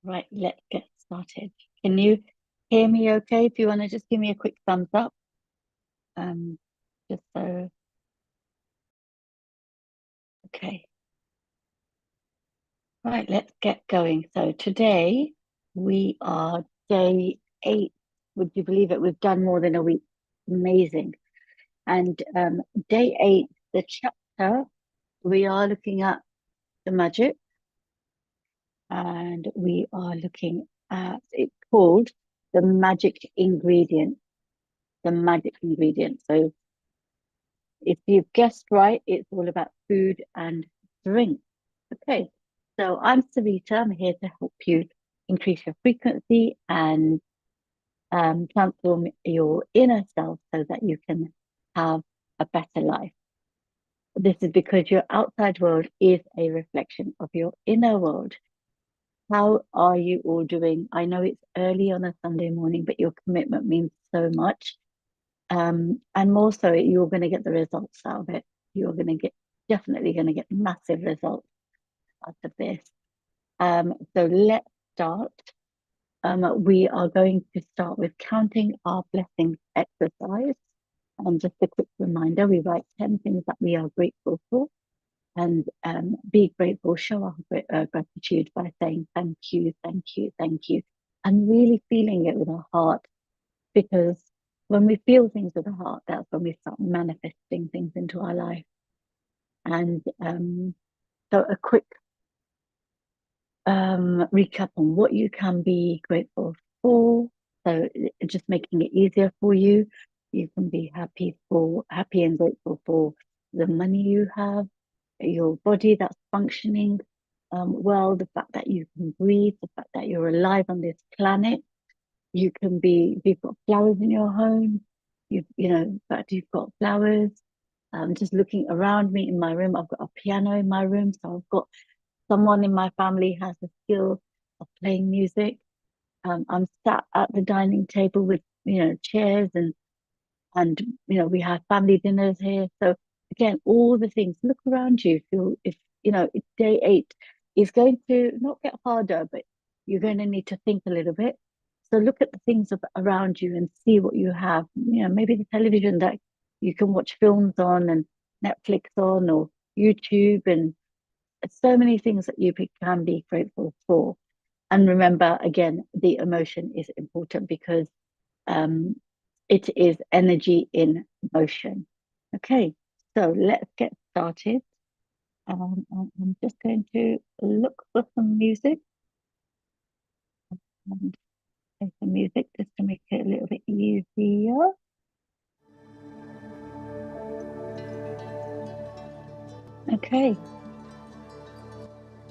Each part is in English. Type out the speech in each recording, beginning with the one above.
Right, let's get started. Can you hear me okay? If you want to just give me a quick thumbs up. Um, just so, okay. Right, let's get going. So today we are day 8. Would you believe it? We've done more than a week. Amazing. And day 8, the chapter, we are looking at the magic, and we are looking at it's called the magic ingredient. The magic ingredient. So if you've guessed right, it's all about food and drink. Okay, so I'm Sarita. I'm here to help you increase your frequency and transform your inner self so that you can have a better life. This is because your outside world is a reflection of your inner world. How are you all doing? I know it's early on a Sunday morning, but your commitment means so much. And more so, you're going to get the results out of it. You're going to get definitely going to get massive results out of this. So let's start. We are going to start with counting our blessings exercise. And just a quick reminder, we write 10 things that we are grateful for and be grateful, show our gratitude by saying thank you, thank you, thank you, and really feeling it with our heart because when we feel things with the heart, that's when we start manifesting things into our life. And so a quick recap on what you can be grateful for. So just making it easier for you. You can be happy and grateful for the money you have, your body that's functioning well, the fact that you can breathe, the fact that you're alive on this planet. You can be, if you've got flowers in your home, in fact, you've got flowers. Just looking around me in my room, I've got a piano in my room. So I've got someone in my family has the skill of playing music. I'm sat at the dining table with, chairs and we have family dinners here. So again, all the things, look around you. Feel if, it's day 8 is going to not get harder, but you're going to need to think a little bit. So look at the things around you and see what you have. Maybe the television that you can watch films on and Netflix on or YouTube and so many things that you can be grateful for. And remember, again, the emotion is important because um, it is energy in motion. Okay, so let's get started. I'm just going to look for some music and play some music just to make it a little bit easier. Okay,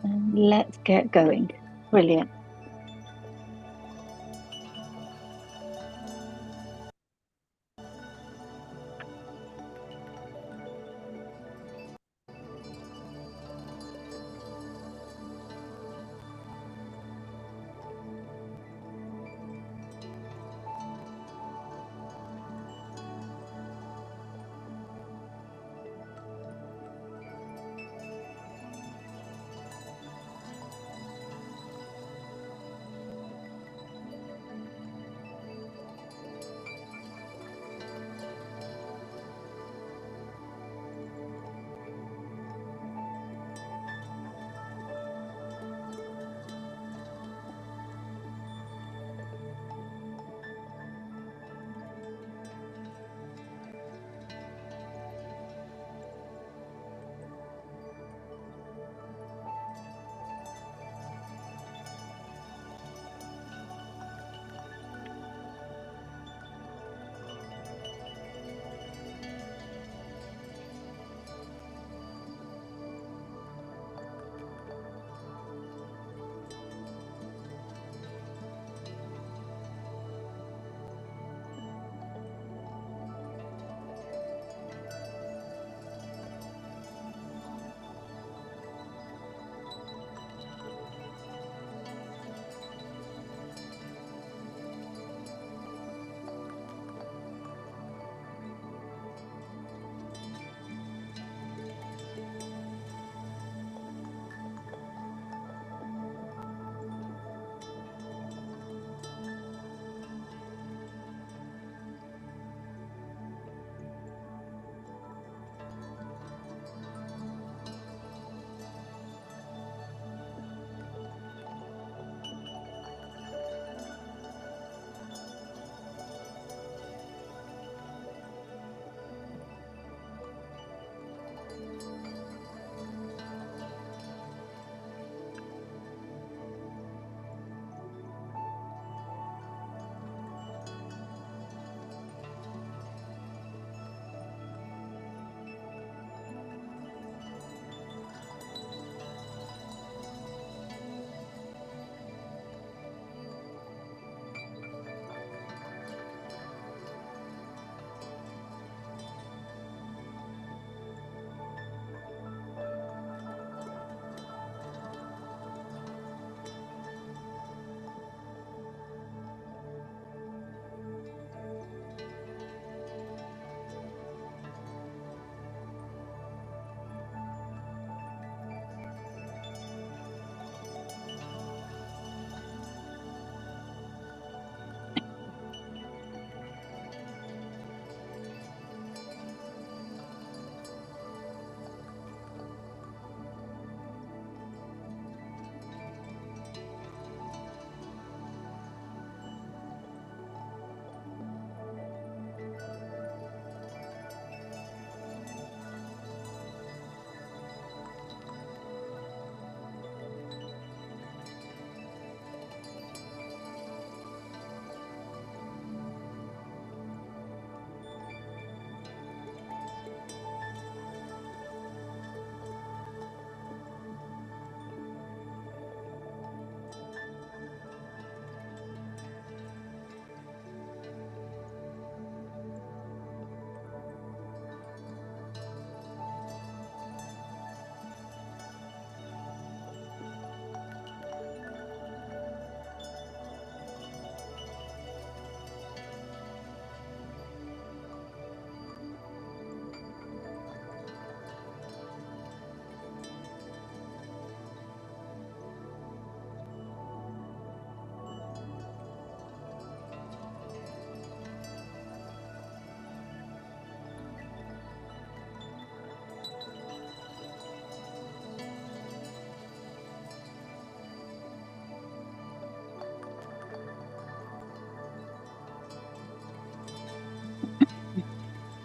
and let's get going. Brilliant.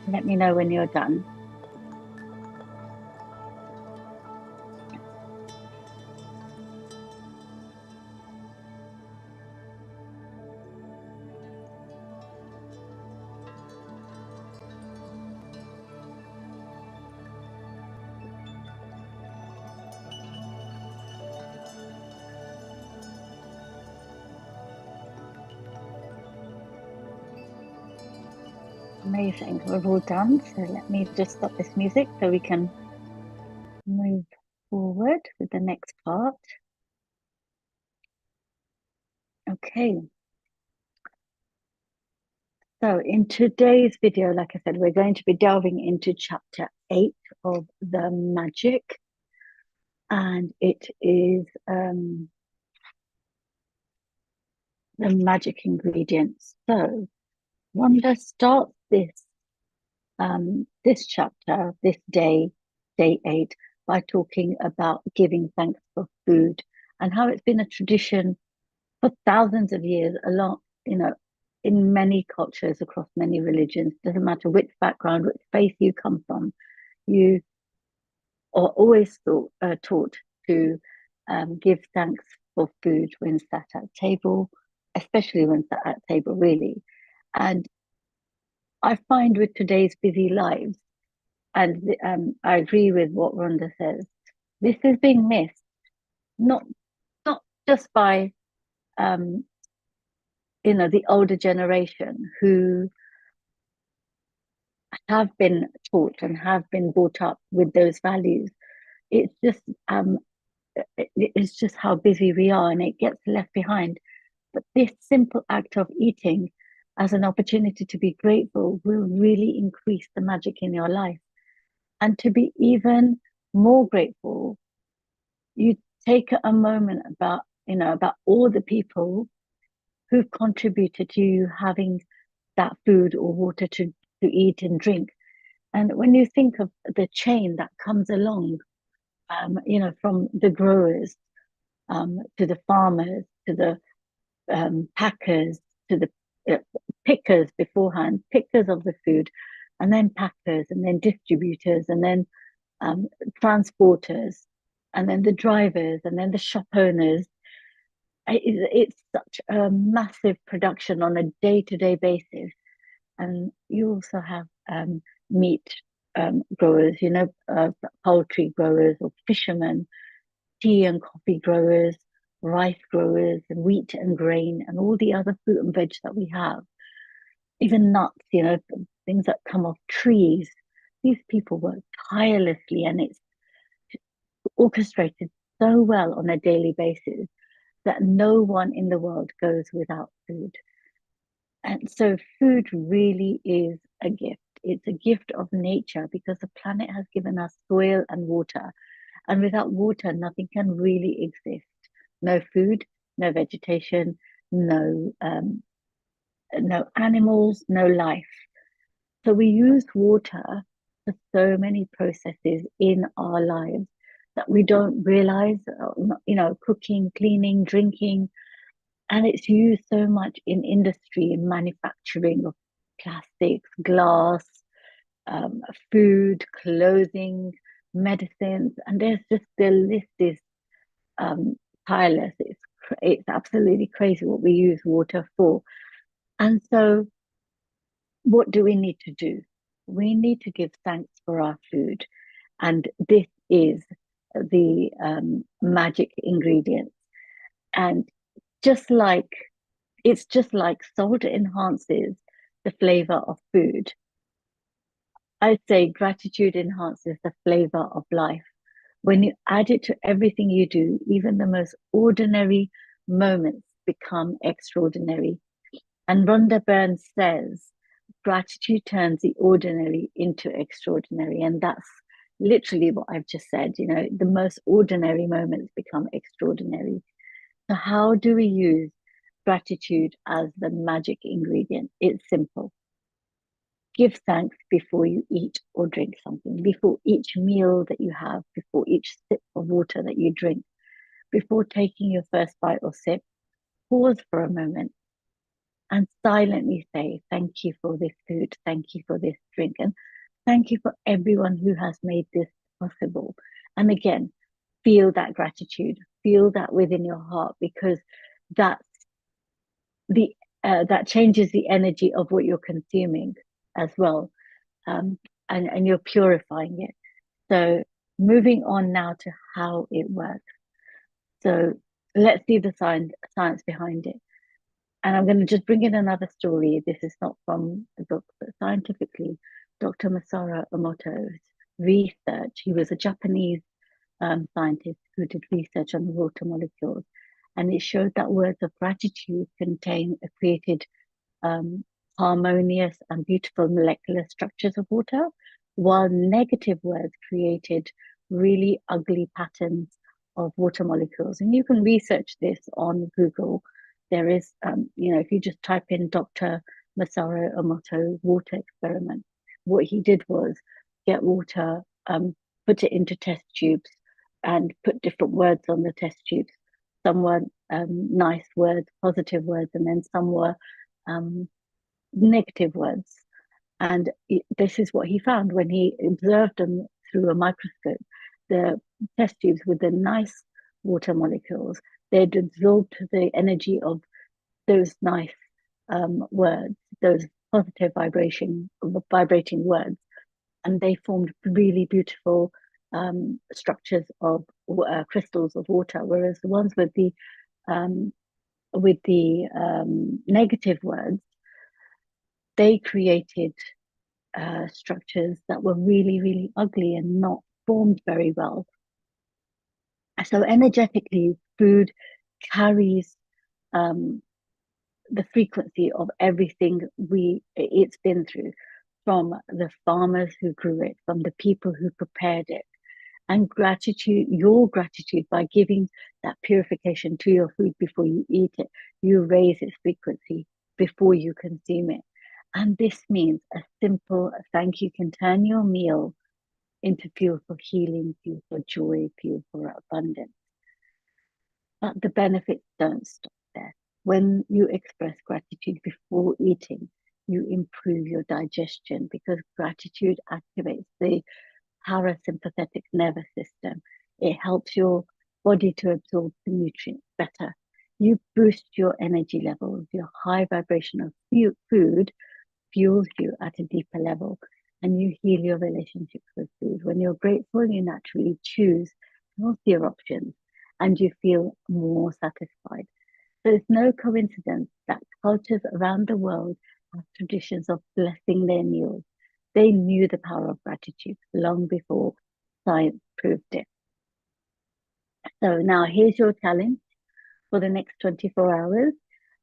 Let me know when you're done. Amazing. We're all done. So let me just stop this music so we can move forward with the next part. Okay. So in today's video, like I said, we're going to be delving into chapter 8 of the magic. And it is the magic ingredients. So Rhonda starts this chapter, this day 8, by talking about giving thanks for food and how it's been a tradition for thousands of years, in many cultures across many religions. Doesn't matter which background, which faith you come from, you are always taught to give thanks for food when sat at table, especially when sat at table, really. And I find with today's busy lives, and I agree with what Rhonda says, this is being missed, not not just by um, the older generation who have been taught and have been brought up with those values. It's just it's just how busy we are, and it gets left behind. But this simple act of eating as an opportunity to be grateful will really increase the magic in your life. And to be even more grateful, you take a moment about all the people who've contributed to you having that food or water to eat and drink. And when you think of the chain that comes along, from the growers to the farmers to the packers to the pickers beforehand, pickers of the food, and then packers, and then distributors, and then transporters, and then the drivers, and then the shop owners. It's such a massive production on a day-to-day basis. And you also have meat growers, poultry growers or fishermen, tea and coffee growers, rice growers, and wheat and grain, and all the other fruit and veg that we have, even nuts, things that come off trees. These people work tirelessly, and it's orchestrated so well on a daily basis that no one in the world goes without food. And so food really is a gift. It's a gift of nature because the planet has given us soil and water. And without water, nothing can really exist. No food, no vegetation, no animals, no life. So we use water for so many processes in our lives that we don't realize, cooking, cleaning, drinking. And it's used so much in industry, in manufacturing of plastics, glass, food, clothing, medicines. And the list is um, tireless. It's absolutely crazy what we use water for. And so what do we need to do? We need to give thanks for our food. And this is the magic ingredient. And just like it's just like salt enhances the flavor of food, I'd say gratitude enhances the flavor of life. When you add it to everything you do, even the most ordinary moments become extraordinary. And Rhonda Byrne says, gratitude turns the ordinary into extraordinary. And that's literally what I've just said. The most ordinary moments become extraordinary. So, how do we use gratitude as the magic ingredient? It's simple. Give thanks before you eat or drink something, before each meal that you have, before each sip of water that you drink, before taking your first bite or sip. Pause for a moment and silently say, thank you for this food, thank you for this drink, and thank you for everyone who has made this possible. And again, feel that gratitude, feel that within your heart, because that's the that changes the energy of what you're consuming as well, um, and you're purifying it. So moving on now to how it works. So let's see the science behind it. And I'm going to just bring in another story. This is not from a book, but scientifically, Dr. Masaru Emoto's research. He was a Japanese scientist who did research on the water molecules, and it showed that words of gratitude created um, harmonious and beautiful molecular structures of water, while negative words created really ugly patterns of water molecules. And you can research this on Google. There is, if you just type in Dr. Masaru Emoto water experiment, what he did was get water, put it into test tubes, and put different words on the test tubes. Some were nice words, positive words, and then some were um, negative words. And this is what he found when he observed them through a microscope. The test tubes with the nice water molecules, they'd absorbed the energy of those nice words, those positive vibrating words, and they formed really beautiful structures of crystals of water. Whereas the ones um, with the negative words, they created structures that were really, really ugly and not formed very well. So energetically, food carries um, the frequency of everything it's been through, from the farmers who grew it, from the people who prepared it, and your gratitude by giving that purification to your food before you eat it, you raise its frequency before you consume it. And this means a simple thank you can turn your meal into fuel for healing, fuel for joy, fuel for abundance. But the benefits don't stop there. When you express gratitude before eating, you improve your digestion, because gratitude activates the parasympathetic nervous system. It helps your body to absorb the nutrients better. You boost your energy levels. Your high vibrational food fuels you at a deeper level, and you heal your relationships with food. When you're grateful, you naturally choose healthier options and you feel more satisfied. So it's no coincidence that cultures around the world have traditions of blessing their meals. They knew the power of gratitude long before science proved it. So now here's your challenge for the next 24 hours.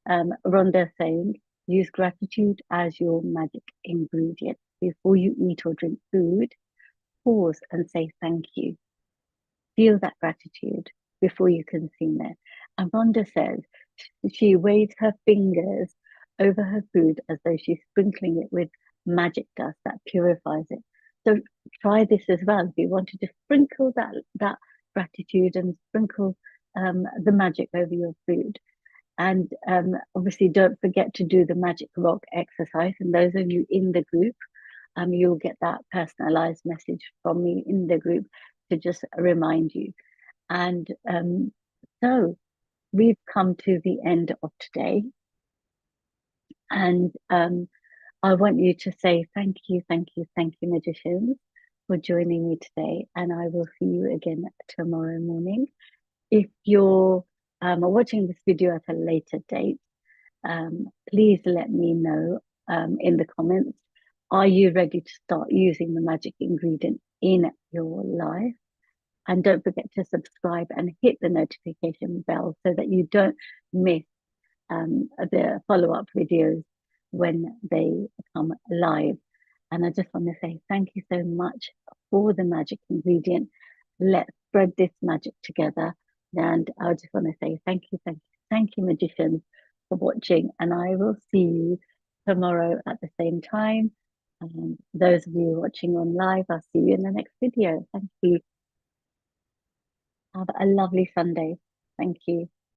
Rhonda saying, use gratitude as your magic ingredient. Before you eat or drink food, pause and say thank you. Feel that gratitude before you consume it. And Rhonda says she waves her fingers over her food as though she's sprinkling it with magic dust that purifies it. So try this as well. If you want to just sprinkle that gratitude and sprinkle the magic over your food. And obviously, don't forget to do the magic rock exercise. And those of you in the group, you'll get that personalized message from me in the group to just remind you. And so we've come to the end of today. And I want you to say thank you, thank you, thank you, magicians, for joining me today. And I will see you again tomorrow morning. If you're watching this video at a later date, please let me know in the comments. Are you ready to start using the magic ingredient in your life? And don't forget to subscribe and hit the notification bell so that you don't miss the follow-up videos when they come live. And I just want to say thank you so much for the magic ingredient. Let's spread this magic together. And I just want to say thank you, thank you, magicians, for watching. And I will see you tomorrow at the same time. And those of you watching on live, I'll see you in the next video. Thank you. Have a lovely Sunday. Thank you.